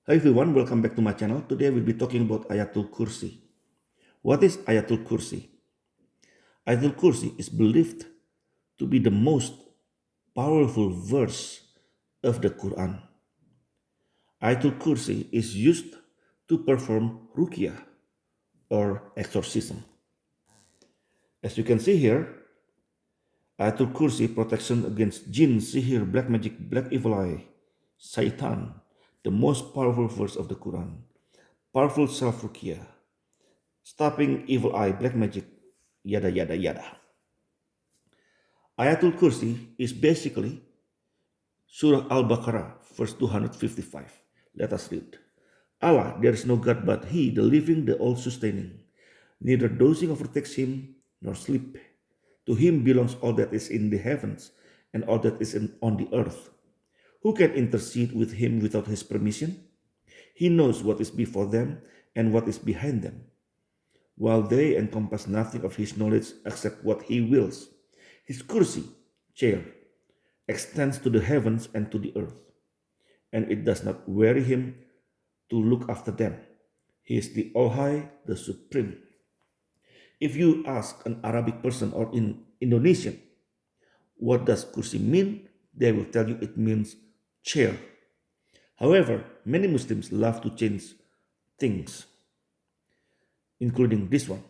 Hi everyone, welcome back to my channel. Today we'll be talking about Ayatul Kursi. What is Ayatul Kursi? Ayatul Kursi is believed to be the most powerful verse of the Quran. Ayatul Kursi is used to perform ruqyah or exorcism. As you can see here, Ayatul Kursi protection against jinn, sihir, black magic, black evil eye, Satan, the most powerful verse of the Quran. Powerful self-ruqyah, stopping evil eye, black magic, yada yada yada. Ayatul Kursi is basically Surah Al-Baqarah, verse 255. Let us read. Allah, there is no God but He, the living, the all-sustaining. Neither dozing overtakes Him, nor sleep. To Him belongs all that is in the heavens and all that is on the earth. Who can intercede with Him without His permission? He knows what is before them and what is behind them, while they encompass nothing of His knowledge except what He wills. His kursi, chair, extends to the heavens and to the earth, and it does not weary Him to look after them. He is the All-High, the Supreme. If you ask an Arabic person or in Indonesian, what does kursi mean? They will tell you it means chair. However, many Muslims love to change things, including this one.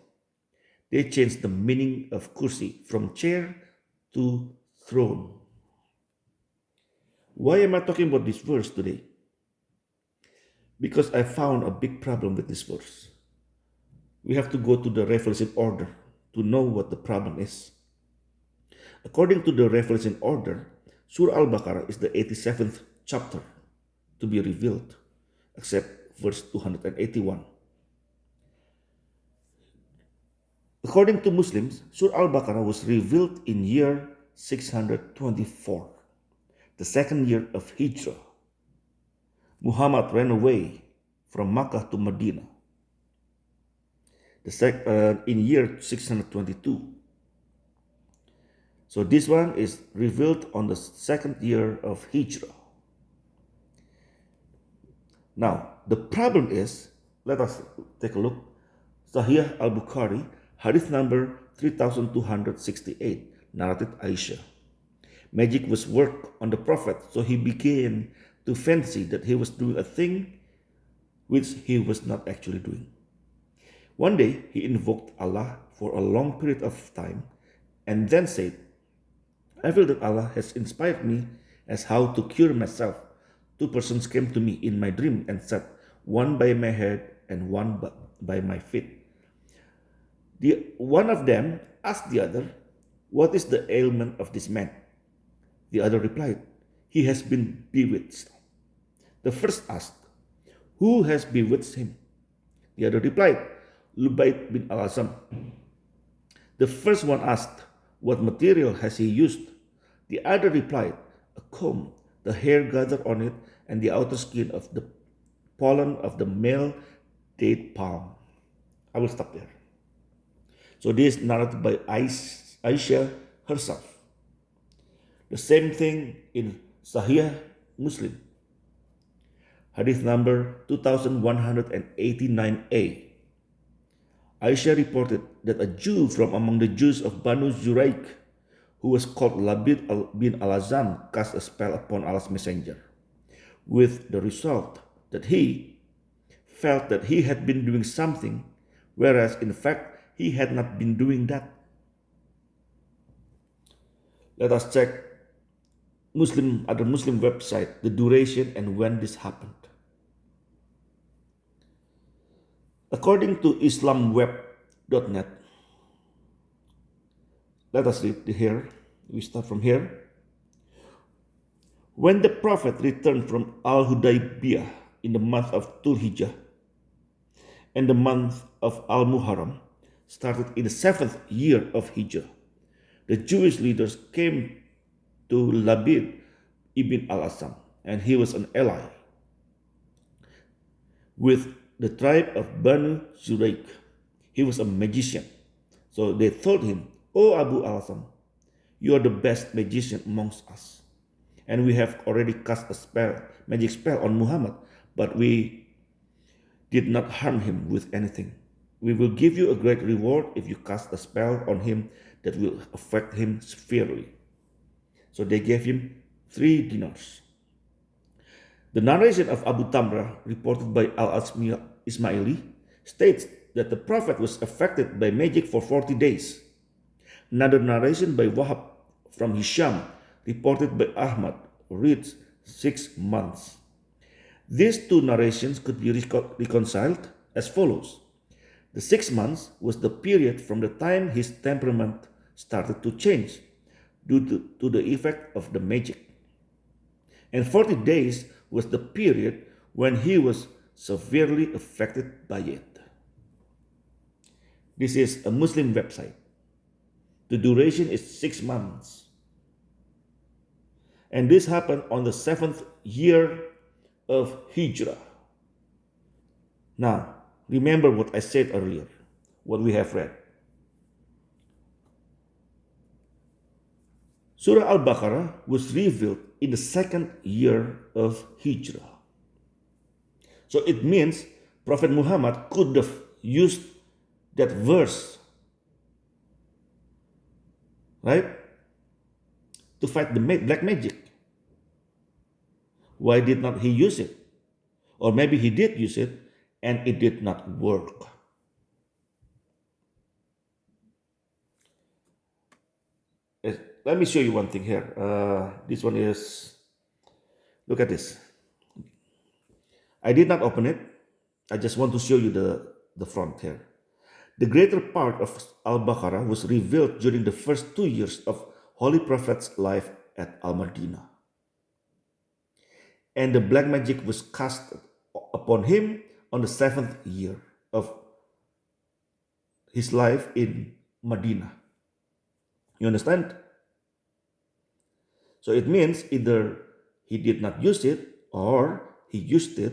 They changed the meaning of kursi from chair to throne. Why am I talking about this verse today? Because I found a big problem with this verse. We have to go to the revelation order to know what the problem is. According to the revelation order, Surah Al-Baqarah is the 87th chapter to be revealed, except verse 281. According to Muslims, Surah Al-Baqarah was revealed in year 624, the second year of Hijrah. Muhammad ran away from Makkah to Medina in year 622. So this one is revealed on the second year of Hijrah. Now, the problem is, let us take a look. Sahih al-Bukhari, hadith number 3268, narrated Aisha. Magic was worked on the Prophet, so he began to fancy that he was doing a thing which he was not actually doing. One day, he invoked Allah for a long period of time and then said, I feel that Allah has inspired me as how to cure myself. Two persons came to me in my dream and said, one by my head and one by my feet. One of them asked the other, what is the ailment of this man? The other replied, he has been bewitched. The first asked, who has bewitched him? The other replied, Lubayt bin al-Azam. The first one asked, what material has he used? The other replied, a comb, the hair gathered on it, and the outer skin of the pollen of the male date palm. I will stop there. So this is narrated by Aisha herself. The same thing in Sahih Muslim, hadith number 2189a. Aisha reported that a Jew from among the Jews of Banu Zuraik, who was called Labid bin al-Azam, cast a spell upon Allah's messenger, with the result that he felt that he had been doing something, whereas in fact he had not been doing that. Let us check other Muslim website, the duration and when this happened. According to islamweb.net, let us read here. We start from here. When the Prophet returned from Al-Hudaybiyah in the month of Dhul-Hijjah, and the month of Al-Muharram started in the 7th year of Hijrah, the Jewish leaders came to Labid ibn al-Asam, and he was an ally with the tribe of Banu Zuraik. He was a magician. So they told him, O Abu al-Asam, you are the best magician amongst us, and we have already cast a magic spell on Muhammad, but we did not harm him with anything. We will give you a great reward if you cast a spell on him that will affect him severely. So they gave him 3 dinars. The narration of Abu Tamra, reported by Ismaili, states that the Prophet was affected by magic for 40 days. Another narration by Wahab from Hisham, reported by Ahmad, reads 6 months. These two narrations could be reconciled as follows. The 6 months was the period from the time his temperament started to change due to the effect of the magic. And 40 days was the period when he was severely affected by it. This is a Muslim website. The duration is 6 months. And this happened on the 7th year of Hijrah. Now, remember what I said earlier, what we have read. Surah Al-Baqarah was revealed in the 2nd year of Hijrah. So it means Prophet Muhammad could have used that verse, right, to fight the black magic. Why did not he use it? Or maybe he did use it and it did not work. Let me show you one thing here. This one is, look at this. I did not open it. I just want to show you the front here. The greater part of Al-Baqarah was revealed during the first 2 years of Holy Prophet's life at Al-Madinah. And the black magic was cast upon him on the 7th year of his life in Medina. You understand? So it means either he did not use it or he used it,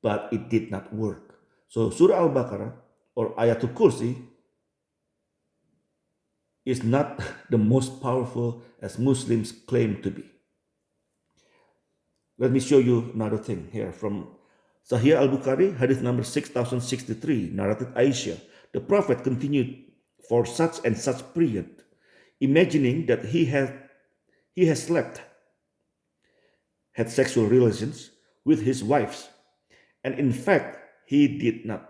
but it did not work. So Surah Al-Baqarah or Ayatul Kursi is not the most powerful as Muslims claim to be. Let me show you another thing here from Sahih al-Bukhari, hadith number 6063, narrated Aisha. The Prophet continued for such and such period, imagining that he has slept, had sexual relations with his wives, and in fact, he did not.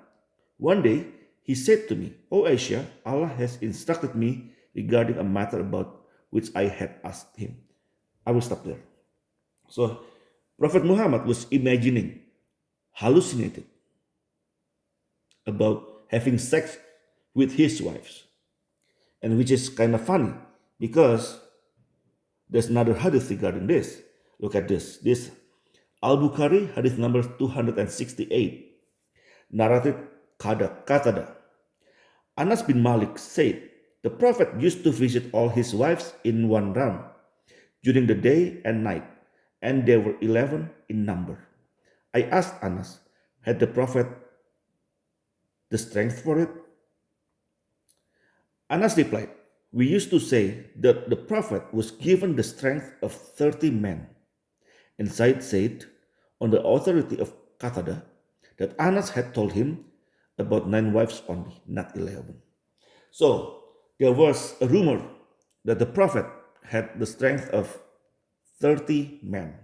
One day, he said to me, O Aisha, Allah has instructed me regarding a matter about which I had asked him. I will stop there. So, Prophet Muhammad was imagining, hallucinated about having sex with his wives. And which is kind of funny because there's another hadith regarding this. Look at this. This Al-Bukhari, hadith number 268, narrated Qatada. Anas bin Malik said, the Prophet used to visit all his wives in one round during the day and night, and there were 11 in number. I asked Anas, had the Prophet the strength for it? Anas replied, we used to say that the Prophet was given the strength of 30 men. And Said said, on the authority of Qatada, that Anas had told him about 9 wives only, not 11. So there was a rumor that the Prophet had the strength of 30 men.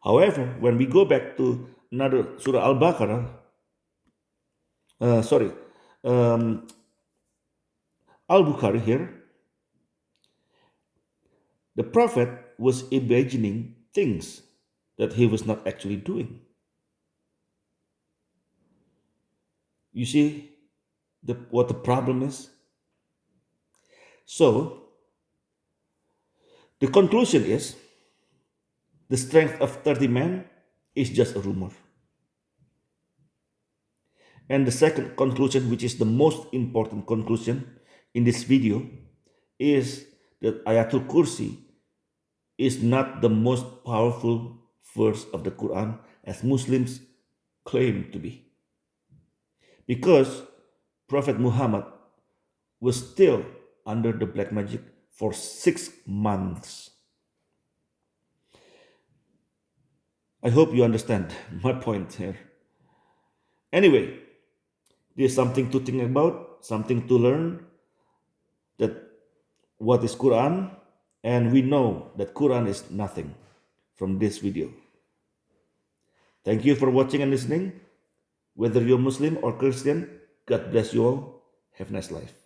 However, when we go back to another Surah Al-Baqarah, Al-Bukhari here, the Prophet was imagining things that he was not actually doing. You see what the problem is? So, the conclusion is, the strength of 30 men is just a rumor. And the second conclusion, which is the most important conclusion in this video, is that Ayatul Kursi is not the most powerful verse of the Quran as Muslims claim to be. Because Prophet Muhammad was still under the black magic for 6 months. I hope you understand my point here. Anyway, there's something to think about, something to learn, that what is Quran, and we know that Quran is nothing from this video. Thank you for watching and listening. Whether you're Muslim or Christian, God bless you all. Have a nice life.